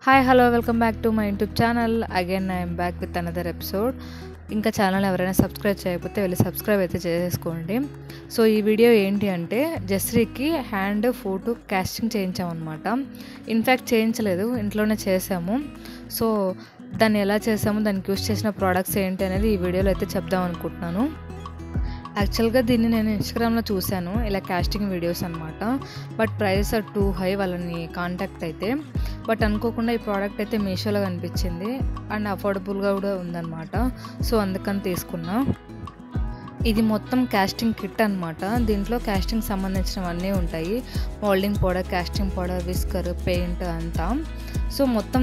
Hi hello welcome back to my YouTube channel. Again I'm back with another episode. ఇంకా channel ఎవరైనా subscribe చేయకపోతే వెళ్ళి subscribe అయితే చేసేసుకోండి. సో ఈ వీడియో ఏంటి అంటే జస్రీకి హ్యాండ్ ఫోటో కాస్టింగ్ చేయించామన్నమాట. ఇన్ఫ్యాక్ట్ చేయించలేదు, ఇంట్లోనే చేసాము. సో దాన్ని ఎలా చేసాము, దానికి యూస్ చేసిన ప్రోడక్ట్స్ ఏంటి అనేది ఈ వీడియోలో అయితే చెప్దాం అనుకుంటున్నాను. యాక్చువల్గా దీన్ని నేను ఇన్స్టాగ్రామ్లో చూశాను, ఇలా కాస్టింగ్ వీడియోస్ అనమాట. But price are too high, వాళ్ళని కాంటాక్ట్ అయితే. బట్ అనుకోకుండా ఈ ప్రోడక్ట్ అయితే మీషోలో కనిపించింది అండ్ అఫోర్డబుల్గా కూడా ఉందన్నమాట. సో అందుకని తీసుకున్నా. ఇది మొత్తం కాస్టింగ్ కిట్ అనమాట. దీంట్లో కాస్టింగ్ సంబంధించినవన్నీ ఉంటాయి. Moulding powder, casting powder, whisker, paint అంతా. సో మొత్తం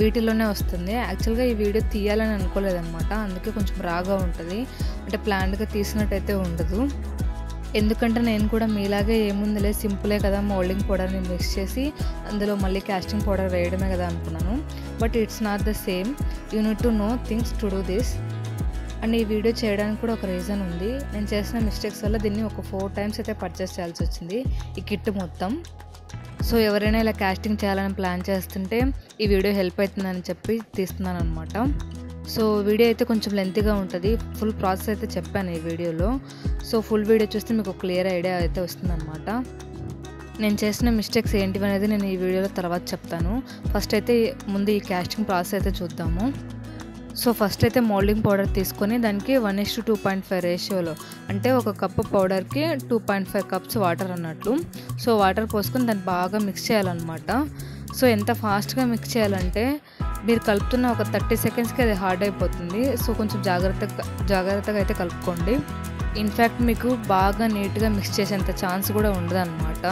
వీటిలోనే వస్తుంది. యాక్చువల్గా ఈ వీడియో తీయాలని అనుకోలేదన్నమాట, అందుకే కొంచెం రాగా ఉంటుంది, అంటే ప్లాన్డ్గా తీసినట్టయితే ఉండదు. ఎందుకంటే నేను కూడా మీలాగే ఏముందిలే సింపులే కదా, మోల్డింగ్ పౌడర్ని మిక్స్ చేసి అందులో మళ్ళీ కాస్టింగ్ పౌడర్ వేయడమే కదా అనుకున్నాను. But it's not the same. You need to know things to do this. And ఈ వీడియో చేయడానికి కూడా ఒక రీజన్ ఉంది. నేను చేసిన మిస్టేక్స్ వల్ల దీన్ని ఒక 4 times అయితే పర్చేస్ చేయాల్సి వచ్చింది, ఈ కిట్ మొత్తం. సో ఎవరైనా ఇలా కాస్టింగ్ చేయాలని ప్లాన్ చేస్తుంటే ఈ వీడియో హెల్ప్ అవుతుందని చెప్పి తీస్తున్నాను అనమాట. సో వీడియో అయితే కొంచెం లెంతీగా ఉంటుంది, ఫుల్ ప్రాసెస్ అయితే చెప్పాను ఈ వీడియోలో. సో ఫుల్ వీడియో చూస్తే మీకు క్లియర్ ఐడియా అయితే వస్తుందన్నమాట. నేను చేసిన మిస్టేక్స్ ఏంటివి అనేది నేను ఈ వీడియోలో తర్వాత చెప్తాను. ఫస్ట్ అయితే ముందు ఈ కాస్టింగ్ ప్రాసెస్ అయితే చూద్దాము. సో ఫస్ట్ అయితే మోల్డింగ్ పౌడర్ తీసుకొని దానికి 1:2.5 రేషియోలో, అంటే ఒక కప్పు పౌడర్కి 2.5 cups వాటర్ అన్నట్లు. సో వాటర్ పోసుకొని దాన్ని బాగా మిక్స్ చేయాలన్నమాట. సో ఎంత ఫాస్ట్గా మిక్స్ చేయాలంటే మీరు కలుపుతున్న ఒక 30 secondsకి అది హార్డ్ అయిపోతుంది. సో కొంచెం జాగ్రత్తగా అయితే కలుపుకోండి. ఇన్ఫ్యాక్ట్ మీకు బాగా నీట్గా మిక్స్ చేసేంత ఛాన్స్ కూడా ఉండదు అనమాట.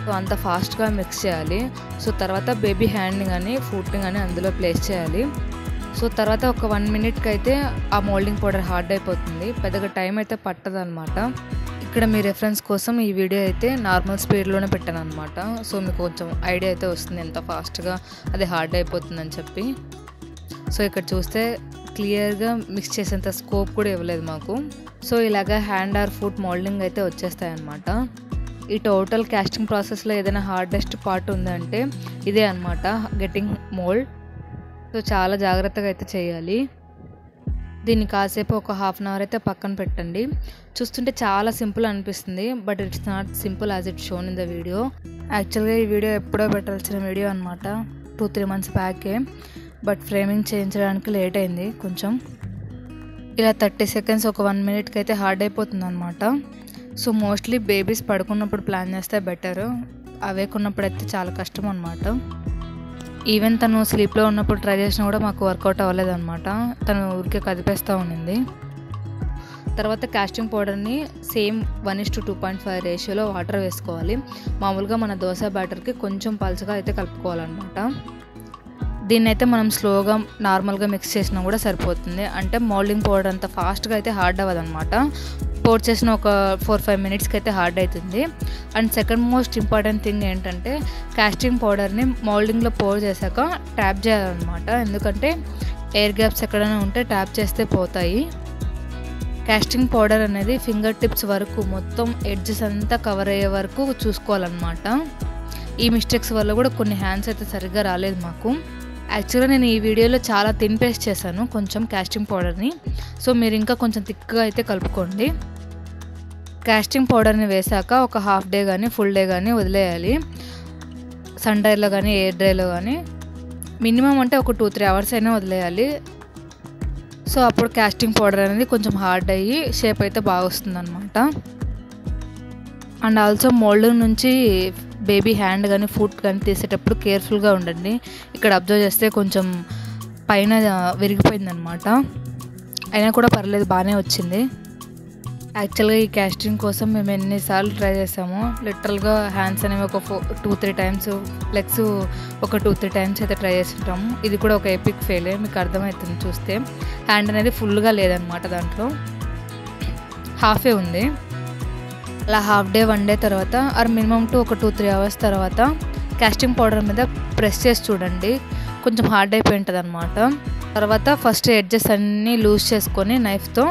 సో అంత ఫాస్ట్గా మిక్స్ చేయాలి. సో తర్వాత బేబీ హ్యాండ్ని కానీ ఫుట్ని కానీ అందులో ప్లేస్ చేయాలి. సో తర్వాత ఒక 1 minute అయితే ఆ మోల్డింగ్ పౌడర్ హార్డ్ అయిపోతుంది, పెద్దగా టైం అయితే పట్టదు అనమాట. ఇక్కడ మీ రెఫరెన్స్ కోసం ఈ వీడియో అయితే నార్మల్ స్పీడ్లోనే పెట్టాను అనమాట. సో మీకు కొంచెం ఐడియా అయితే వస్తుంది ఎంత ఫాస్ట్గా అది హార్డ్ అయిపోతుందని చెప్పి. సో ఇక్కడ చూస్తే క్లియర్గా మిక్స్ చేసేంత స్కోప్ కూడా ఇవ్వలేదు మాకు. సో ఇలాగ హ్యాండ్ ఆర్ ఫుట్ మోల్డింగ్ అయితే వచ్చేస్తాయి అన్నమాట. ఈ టోటల్ కాస్టింగ్ ప్రాసెస్లో ఏదైనా హార్డెస్ట్ పార్ట్ ఉందంటే ఇదే అనమాట, గెట్టింగ్ మోల్డ్. సో చాలా జాగ్రత్తగా అయితే చేయాలి. దీన్ని కాసేపు ఒక 1/2 hour అయితే పక్కన పెట్టండి. చూస్తుంటే చాలా సింపుల్ అనిపిస్తుంది, but it's not simple as it shown in the video. యాక్చువల్గా ఈ వీడియో ఎప్పుడో పెట్టాల్సిన వీడియో అనమాట, 2-3 months బ్యాకే. బట్ ఫ్రేమింగ్ చేయించడానికి లేట్ అయింది కొంచెం. ఇలా 30 seconds ఒక 1 minuteకి అయితే హార్డ్ అయిపోతుంది అనమాట. సో మోస్ట్లీ బేబీస్ పడుకున్నప్పుడు ప్లాన్ చేస్తే బెటర్, అవేకున్నప్పుడు అయితే చాలా కష్టం అనమాట. ఈవెన్ తను స్లీప్లో ఉన్నప్పుడు ట్రై చేసినా కూడా మాకు వర్కౌట్ అవ్వలేదన్నమాట, తను ఊరికే కదిపేస్తూ ఉండింది. తర్వాత కాస్టింగ్ పౌడర్ని సేమ్ 1:2.5 రేషియోలో వాటర్ వేసుకోవాలి. మామూలుగా మన దోశ బ్యాటర్కి కొంచెం పల్చగా అయితే కలుపుకోవాలన్నమాట. దీన్ని అయితే మనం స్లోగా నార్మల్గా మిక్స్ చేసినా కూడా సరిపోతుంది, అంటే మోల్డింగ్ పౌడర్ అంత ఫాస్ట్గా అయితే హార్డ్ అవ్వదన్నమాట. పోర్ చేసిన ఒక 4-5 minutesకి అయితే హార్డ్ అవుతుంది. And second most important thing ఏంటంటే కాస్టింగ్ పౌడర్ని మోల్డింగ్లో పోర్ చేశాక ట్యాప్ చేయాలన్నమాట, ఎందుకంటే ఎయిర్ గ్యాప్స్ ఎక్కడైనా ఉంటే ట్యాప్ చేస్తే పోతాయి. కాస్టింగ్ పౌడర్ అనేది ఫింగర్ టిప్స్ వరకు మొత్తం ఎడ్జెస్ అంతా కవర్ అయ్యే వరకు చూసుకోవాలన్నమాట. ఈ మిస్టేక్స్ వల్ల కూడా కొన్ని హ్యాండ్స్ అయితే సరిగ్గా రాలేదు మాకు. యాక్చువల్గా నేను ఈ వీడియోలో చాలా థిన్ పేస్ట్ చేశాను కొంచెం కాస్టింగ్ పౌడర్ని. సో మీరు ఇంకా కొంచెం థిక్గా అయితే కలుపుకోండి. కాస్టింగ్ పౌడర్ని వేసాక ఒక హాఫ్ డే కానీ ఫుల్ డే కానీ వదిలేయాలి. సన్ డ్రైలో కానీ ఎయిర్ డ్రైలో కానీ మినిమం అంటే ఒక 2-3 hours అయినా వదిలేయాలి. సో అప్పుడు కాస్టింగ్ పౌడర్ అనేది కొంచెం హార్డ్ అయ్యి షేప్ అయితే బాగా వస్తుంది అనమాట. అండ్ ఆల్సో మోల్డింగ్ నుంచి బేబీ హ్యాండ్ కానీ ఫుట్ కానీ తీసేటప్పుడు కేర్ఫుల్గా ఉండండి. ఇక్కడ అబ్జర్వ్ చేస్తే కొంచెం పైన విరిగిపోయిందనమాట, అయినా కూడా పర్లేదు, బాగానే వచ్చింది. యాక్చువల్గా ఈ కాస్టింగ్ కోసం మేము ఎన్నిసార్లు ట్రై చేసామో, లిటరల్గా హ్యాండ్స్ అనేవి ఒక 2-3 times, లెగ్స్ ఒక 2-3 times అయితే ట్రై చేస్తుంటాము. ఇది కూడా ఒక ఎపిక్ ఫెయిలే, మీకు అర్థమవుతుంది చూస్తే. హ్యాండ్ అనేది ఫుల్గా లేదనమాట, దాంట్లో హాఫే ఉంది. అలా హాఫ్ డే 1 day తర్వాత ఆర్ మినిమం టు ఒక 2-3 hours తర్వాత కాస్టింగ్ పౌడర్ మీద ప్రెస్ చేసి చూడండి, కొంచెం హార్డ్ అయిపోయి ఉంటుంది అనమాట. తర్వాత ఫస్ట్ ఎడ్జెస్ అన్నీ లూజ్ చేసుకొని నైఫ్తో,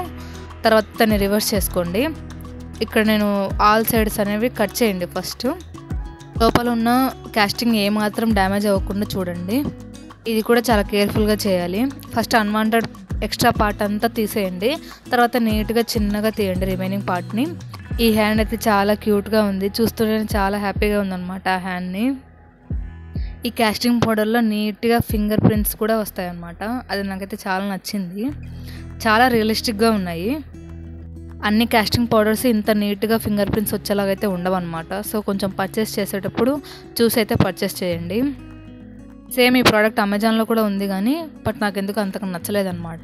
తర్వాత దాన్ని రివర్స్ చేసుకోండి. ఇక్కడ నేను ఆల్ సైడ్స్ అనేవి కట్ చేయండి ఫస్ట్. లోపల ఉన్న కాస్టింగ్ ఏమాత్రం డ్యామేజ్ అవ్వకుండా చూడండి. ఇది కూడా చాలా కేర్ఫుల్గా చేయాలి. ఫస్ట్ అన్వాంటెడ్ ఎక్స్ట్రా పార్ట్ అంతా తీసేయండి, తర్వాత నీట్గా చిన్నగా తీయండి రిమైనింగ్ పార్ట్ని. ఈ హ్యాండ్ అయితే చాలా క్యూట్గా ఉంది, చూస్తుంటే చాలా హ్యాపీగా ఉందన్నమాట ఆ హ్యాండ్ని. ఈ కాస్టింగ్ పౌడర్లో నీట్గా ఫింగర్ ప్రింట్స్ కూడా వస్తాయన్నమాట. అది నాకైతే చాలా నచ్చింది, చాలా రియలిస్టిక్గా ఉన్నాయి. అన్ని కాస్టింగ్ పౌడర్స్ ఇంత నీట్గా ఫింగర్ ప్రింట్స్ వచ్చేలాగైతే ఉండవన్నమాట. సో కొంచెం పర్చేస్ చేసేటప్పుడు చూసి అయితే పర్చేస్ చేయండి. సేమ్ ఈ ప్రోడక్ట్ అమెజాన్లో కూడా ఉంది కానీ బట్ నాకు ఎందుకు అంతగా నచ్చలేదన్నమాట.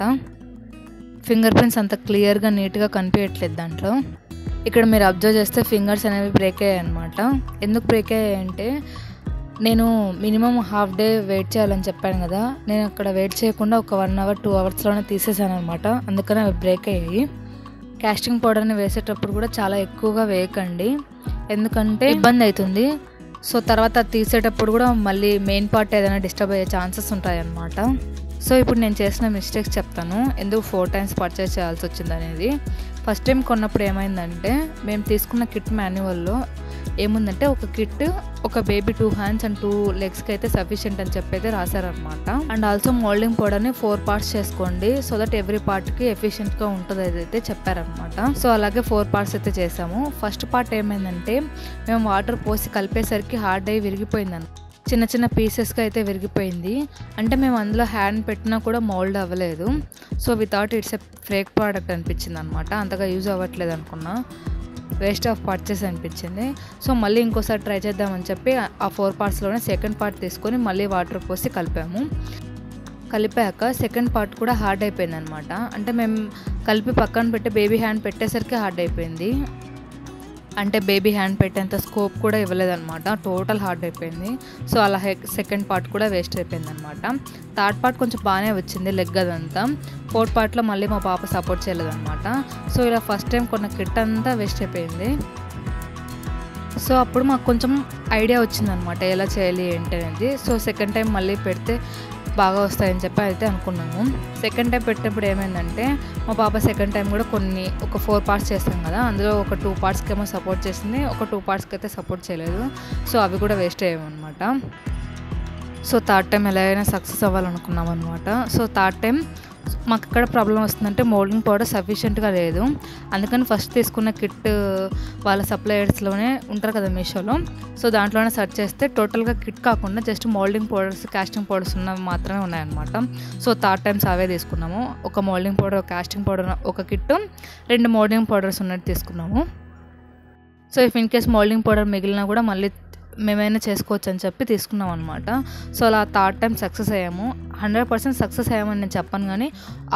ఫింగర్ ప్రింట్స్ అంత క్లియర్గా నీట్గా కనిపించట్లేదు దాంట్లో. ఇక్కడ మీరు అబ్జర్వ్ చేస్తే ఫింగర్స్ అనేవి బ్రేక్ అయ్యాయి అనమాట. ఎందుకు బ్రేక్ అయ్యాయంటే నేను మినిమం హాఫ్ డే వెయిట్ చేయాలని చెప్పాను కదా, నేను అక్కడ వెయిట్ చేయకుండా ఒక 1 hour 2 hours తీసేసాను అనమాట. అందుకని అవి బ్రేక్ అయ్యాయి. కాస్టింగ్ పౌడర్ని వేసేటప్పుడు కూడా చాలా ఎక్కువగా వేయకండి, ఎందుకంటే ఇబ్బంది అవుతుంది. సో తర్వాత తీసేటప్పుడు కూడా మళ్ళీ మెయిన్ పార్ట్ ఏదైనా డిస్టర్బ్ అయ్యే ఛాన్సెస్ ఉంటాయి అన్నమాట. సో ఇప్పుడు నేను చేసిన మిస్టేక్స్ చెప్తాను, ఎందుకు 4 times పర్చేస్ చేయాల్సి వచ్చింది అనేది. ఫస్ట్ టైం కొన్నప్పుడు ఏమైందంటే మేము తీసుకున్న కిట్ మాన్యువల్లో ఏముందంటే ఒక కిట్ ఒక బేబీ 2 hands and 2 legsకి అయితే సఫిషియెంట్ అని చెప్పి అయితే రాశారనమాట. అండ్ ఆల్సో మోల్డింగ్ పౌడర్ని 4 parts చేసుకోండి, సో దట్ ఎవ్రీ పార్ట్కి ఎఫిషియెంట్గా ఉంటుంది అయితే చెప్పారనమాట. సో అలాగే 4 parts అయితే చేసాము. ఫస్ట్ పార్ట్ ఏమైందంటే మేము వాటర్ పోసి కలిపేసరికి హార్డ్ అయ్యి విరిగిపోయిందని, చిన్న చిన్న పీసెస్గా అయితే విరిగిపోయింది. అంటే మేము అందులో హ్యాండ్ పెట్టినా కూడా మోల్డ్ అవ్వలేదు. So without it's a fake product అనిపించింది అనమాట. అంతగా యూజ్ అవ్వట్లేదు అనుకున్నా, వేస్ట్ ఆఫ్ పర్చేస్ అనిపించింది. సో మళ్ళీ ఇంకోసారి ట్రై చేద్దామని చెప్పి ఆ 4 partsలోనే సెకండ్ పార్ట్ తీసుకొని మళ్ళీ వాటర్ పోసి కలిపాక సెకండ్ పార్ట్ కూడా హార్డ్ అయిపోయింది అనమాట. అంటే మేము కలిపి పక్కన పెట్టి బేబీ హ్యాండ్ పెట్టేసరికి హార్డ్ అయిపోయింది. అంటే బేబీ హ్యాండ్ పెట్టేంత స్కోప్ కూడా ఇవ్వలేదన్నమాట, టోటల్ హార్డ్ అయిపోయింది. సో అలా సెకండ్ పార్ట్ కూడా వేస్ట్ అయిపోయింది అనమాట. థర్డ్ పార్ట్ కొంచెం బాగానే వచ్చింది లెగ్ అదంతా. 4th పార్ట్లో మళ్ళీ మా పాప సపోర్ట్ చేయలేదన్నమాట. సో ఇలా ఫస్ట్ టైం కొన్న కిట్ అంతా వేస్ట్ అయిపోయింది. సో అప్పుడు మాకు కొంచెం ఐడియా వచ్చిందనమాట ఎలా చేయాలి ఏంటి అనేది. సో సెకండ్ టైం మళ్ళీ పెడితే బాగా వస్తాయని చెప్పి అయితే అనుకున్నాము. సెకండ్ టైం పెట్టినప్పుడు ఏమైందంటే మా పాప సెకండ్ టైం కూడా ఒక 4 parts చేస్తాం కదా, అందులో ఒక 2 partsకి ఏమో సపోర్ట్ చేసింది, ఒక 2 partsకి అయితే సపోర్ట్ చేయలేదు. సో అవి కూడా వేస్ట్ అయ్యామన్నమాట. సో థర్డ్ టైం ఎలా అయినా సక్సెస్ అవ్వాలనుకున్నాం అనమాట. సో థర్డ్ టైం మాకు ఎక్కడ ప్రాబ్లం వస్తుందంటే మోల్డింగ్ పౌడర్ సఫిషియెంట్గా లేదు. అందుకని ఫస్ట్ తీసుకున్న కిట్ వాళ్ళ సప్లయర్స్లోనే ఉంటారు కదా మీషోలో, సో దాంట్లోనే సెర్చ్ చేస్తే టోటల్గా కిట్ కాకుండా just moulding powders casting powders ఉన్నవి మాత్రమే ఉన్నాయన్నమాట. సో థర్డ్ టైమ్స్ అవే తీసుకున్నాము. ఒక మోల్డింగ్ పౌడర్, ఒక కాస్టింగ్ పౌడర్, ఒక కిట్, 2 మోల్డింగ్ పౌడర్స్ ఉన్నట్టు తీసుకున్నాము. So if in case moulding powder మిగిలినా కూడా మళ్ళీ మేమైనా చేసుకోవచ్చు అని చెప్పి తీసుకున్నాం అనమాట. సో అలా థర్డ్ టైం సక్సెస్ అయ్యాము. 100% సక్సెస్ అయ్యామని నేను చెప్పను కానీ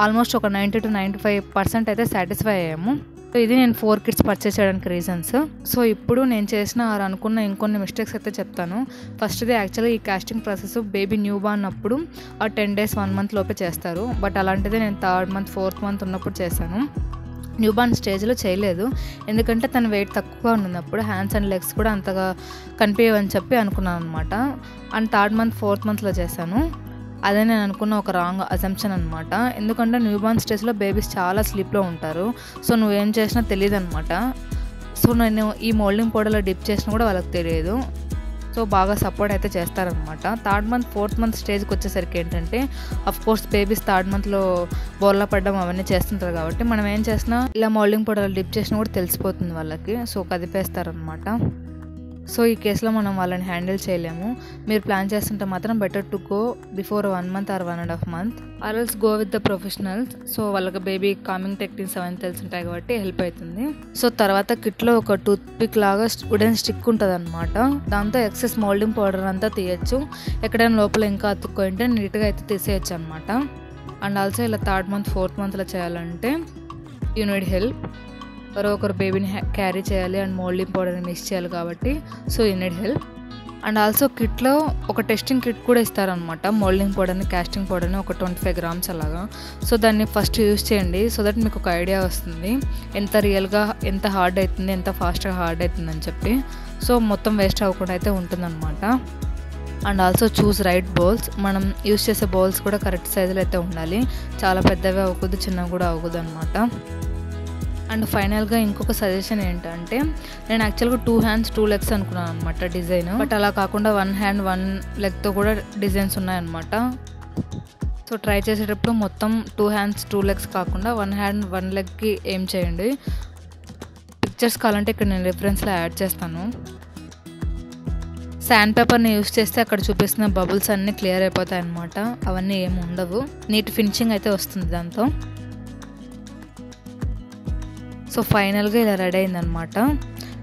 ఆల్మోస్ట్ ఒక 90 to 95% అయితే సాటిస్ఫై అయ్యాము. సో ఇది నేను 4 kits పర్చేస్ చేయడానికి రీజన్స్. సో ఇప్పుడు నేను చేసిన అనుకున్న ఇంకొన్ని మిస్టేక్స్ అయితే చెప్తాను. ఫస్ట్ది యాక్చువల్గా ఈ casting process baby newborn అప్పుడు 10 days 1 month లోపే చేస్తారు. బట్ అలాంటిది నేను 3rd month 4th month ఉన్నప్పుడు చేశాను. న్యూ బార్న్ స్టేజ్లో చేయలేదు, ఎందుకంటే తన వెయిట్ తక్కువగా ఉన్నప్పుడు హ్యాండ్స్ అండ్ లెగ్స్ కూడా అంతగా కనిపించవని చెప్పి అనుకున్నాను అనమాట. అండ్ 3rd month 4th monthలో చేశాను. అదే నేను అనుకున్న ఒక రాంగ్ అజంప్షన్ అనమాట. ఎందుకంటే న్యూ బార్న్ స్టేజ్లో బేబీస్ చాలా స్లీప్లో ఉంటారు. సో నువ్వేం చేసినా తెలియదు అనమాట. సో నేను ఈ మోల్డింగ్ పౌడర్లో డిప్ చేసినా కూడా వాళ్ళకి తెలియదు. సో బాగా సపోర్ట్ అయితే చేస్తారనమాట. 3rd month 4th month స్టేజ్కి వచ్చేసరికి ఏంటంటే అఫ్కోర్స్ బేబీస్ 3rd monthలో బోర్లా పడడం అవన్నీ చేస్తుంటారు కాబట్టి మనం ఏం చేసినా ఇలా మోల్డింగ్ పౌడర్లో డిప్ చేసినా కూడా తెలిసిపోతుంది వాళ్ళకి. సో కదిపేస్తారనమాట. సో ఈ కేసులో మనం వాళ్ళని హ్యాండిల్ చేయలేము. మీరు ప్లాన్ చేస్తుంటే మాత్రం better to go before 1 month or 1.5 months or else go with the professionals. So వాళ్ళకి బేబీ కామింగ్ టెక్నిక్స్ అవన్నీ తెలుసుంటాయి కాబట్టి హెల్ప్ అవుతుంది. సో తర్వాత కిట్లో ఒక టూత్ పిక్ లాగా వుడెన్ స్టిక్ ఉంటుంది అనమాట. దాంతో ఎక్సెస్ మోల్డింగ్ పౌడర్ అంతా తీయచ్చు. ఎక్కడైనా లోపల ఇంకా అతుక్కుంటే నీట్గా అయితే తీసేయచ్చు అనమాట. అండ్ ఆల్సో ఇలా 3rd month 4th monthలో చేయాలంటే యూ నీడ్ హెల్ప్. ఒకరు బేబీని క్యారీ చేయాలి అండ్ మోల్డింగ్ పౌడర్ని మిక్స్ చేయాలి కాబట్టి so you need help. And also కిట్లో ఒక టెస్టింగ్ కిట్ కూడా ఇస్తారనమాట. మోల్డింగ్ పౌడర్ని, కాస్టింగ్ పౌడర్ని ఒక 25 grams అలాగా. సో దాన్ని ఫస్ట్ యూజ్ చేయండి, సో దట్ మీకు ఒక ఐడియా వస్తుంది ఎంత రియల్గా ఎంత హార్డ్ అవుతుంది, ఎంత ఫాస్ట్గా హార్డ్ అవుతుంది అని చెప్పి. సో మొత్తం వేస్ట్ అవ్వకుండా అయితే ఉంటుందన్నమాట. And also choose right bowls. మనం యూజ్ చేసే బౌల్స్ కూడా కరెక్ట్ సైజులో అయితే ఉండాలి. చాలా పెద్దవి అవ్వకూడదు, చిన్నవి కూడా అవ్వకూడదు అనమాట. అండ్ ఫైనల్గా ఇంకొక సజెషన్ ఏంటంటే నేను యాక్చువల్గా 2 hands 2 legs అనుకున్నాను అనమాట డిజైన్. బట్ అలా కాకుండా 1 hand 1 legతో కూడా డిజైన్స్ ఉన్నాయన్నమాట. సో ట్రై చేసేటప్పుడు మొత్తం 2 హ్యాండ్స్ 2 లెగ్స్ కాకుండా 1 హ్యాండ్ 1 లెగ్కి ఏం చేయండి. పిక్చర్స్ కావాలంటే ఇక్కడ నేను రిఫరెన్స్లో యాడ్ చేస్తాను. శాండ్ పేపర్ని యూస్ చేస్తే అక్కడ చూపిస్తున్న బబుల్స్ అన్నీ క్లియర్ అయిపోతాయి అన్నమాట. అవన్నీ ఏమి ఉండవు, నీట్ ఫినిషింగ్ అయితే వస్తుంది దాంతో. సో ఫైనల్గా ఇలా రెడీ అయిందనమాట.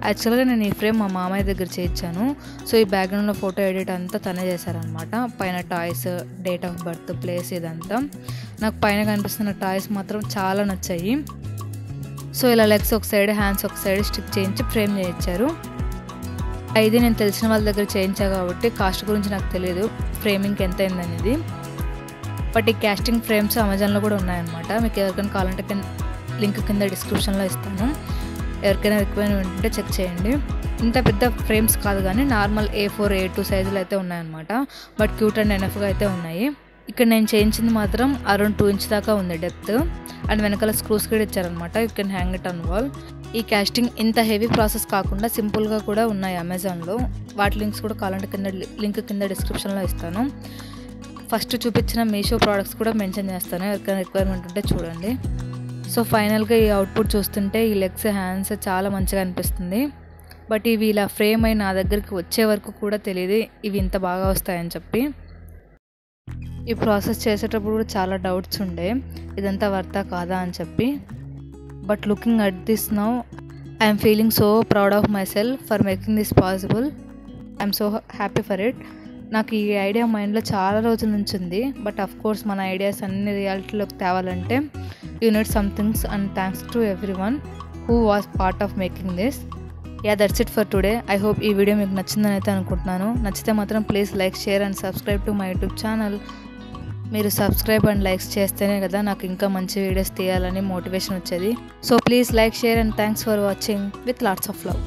యాక్చువల్గా నేను ఈ ఫ్రేమ్ మా మామయ్య దగ్గర చేయించాను. సో ఈ బ్యాక్గ్రౌండ్లో ఫోటో ఎడిట్ అంతా తనే చేశారనమాట. పైన toys, date of birth, place ఇదంతా. నాకు పైన కనిపిస్తున్న టాయ్స్ మాత్రం చాలా నచ్చాయి. సో ఇలా లెగ్స్ ఒక సైడ్, హ్యాండ్స్ ఒక సైడ్ స్టిక్ చేయించి ఫ్రేమ్ చేయించారు. ఇది నేను తెలిసిన వాళ్ళ దగ్గర చేయించా కాబట్టి కాస్ట్ గురించి నాకు తెలియదు ఫ్రేమింగ్కి ఎంత అయిందనేది. బట్ ఈ క్యాస్టింగ్ ఫ్రేమ్స్ అమెజాన్లో కూడా ఉన్నాయన్నమాట. మీకు ఎవరికైనా కావాలంటే లింక్ కింద డిస్క్రిప్షన్లో ఇస్తాను. ఎవరికైనా రిక్వైర్మెంట్ ఉంటే చెక్ చేయండి. ఇంత పెద్ద ఫ్రేమ్స్ కాదు కానీ నార్మల్ A4, A2 సైజులు అయితే ఉన్నాయన్నమాట. బట్ క్యూట్ అండ్ ఎనఫ్గా అయితే ఉన్నాయి. ఇక్కడ నేను చేయించింది మాత్రం అరౌండ్ 2 ఇంచ్ దాకా ఉంది డెప్త్. అండ్ వెనకాల స్క్రూస్ కూడా ఇచ్చారనమాట. You can hang it on wall. ఈ క్యాస్టింగ్ ఇంత హెవీ ప్రాసెస్ కాకుండా సింపుల్గా కూడా ఉన్నాయి అమెజాన్లో. వాటి లింక్స్ కూడా కావాలంటే లింక్ కింద డిస్క్రిప్షన్లో ఇస్తాను. ఫస్ట్ చూపించిన మీషో ప్రోడక్ట్స్ కూడా మెన్షన్ చేస్తాను, ఎవరికైనా రిక్వైర్మెంట్ ఉంటే చూడండి. సో ఫైనల్గా ఈ అవుట్పుట్ చూస్తుంటే ఈ లెగ్స్, హ్యాండ్స్ చాలా మంచిగా అనిపిస్తుంది. బట్ ఇవి ఇలా ఫ్రేమ్ అయి నా దగ్గరికి వచ్చే వరకు కూడా తెలియదు ఇవి ఇంత బాగా వస్తాయని చెప్పి. ఈ ప్రాసెస్ చేసేటప్పుడు కూడా చాలా డౌట్స్ ఉండే, ఇదంతా వర్తా కాదా అని చెప్పి. But looking at this now I'm feeling so proud of myself for making this possible. I'm so happy for it. నాకు ఈ ఐడియా మైండ్లో చాలా రోజుల నుంచి ఉంది. బట్ అఫ్ కోర్స్ మన ఐడియాస్ అన్ని రియాలిటీలోకి తేవాలంటే you need some things. And thanks to everyone who was part of making this. That's it for today. I hope ఈ వీడియో మీకు నచ్చిందని అయితే అనుకుంటున్నాను. నచ్చితే మాత్రం please like, share and subscribe to my YouTube channel. మీరు సబ్స్క్రైబ్ అండ్ లైక్స్ చేస్తేనే కదా నాకు ఇంకా మంచి వీడియోస్ తీయాలని మోటివేషన్ వచ్చేది. So please like, share and thanks for watching with lots of love.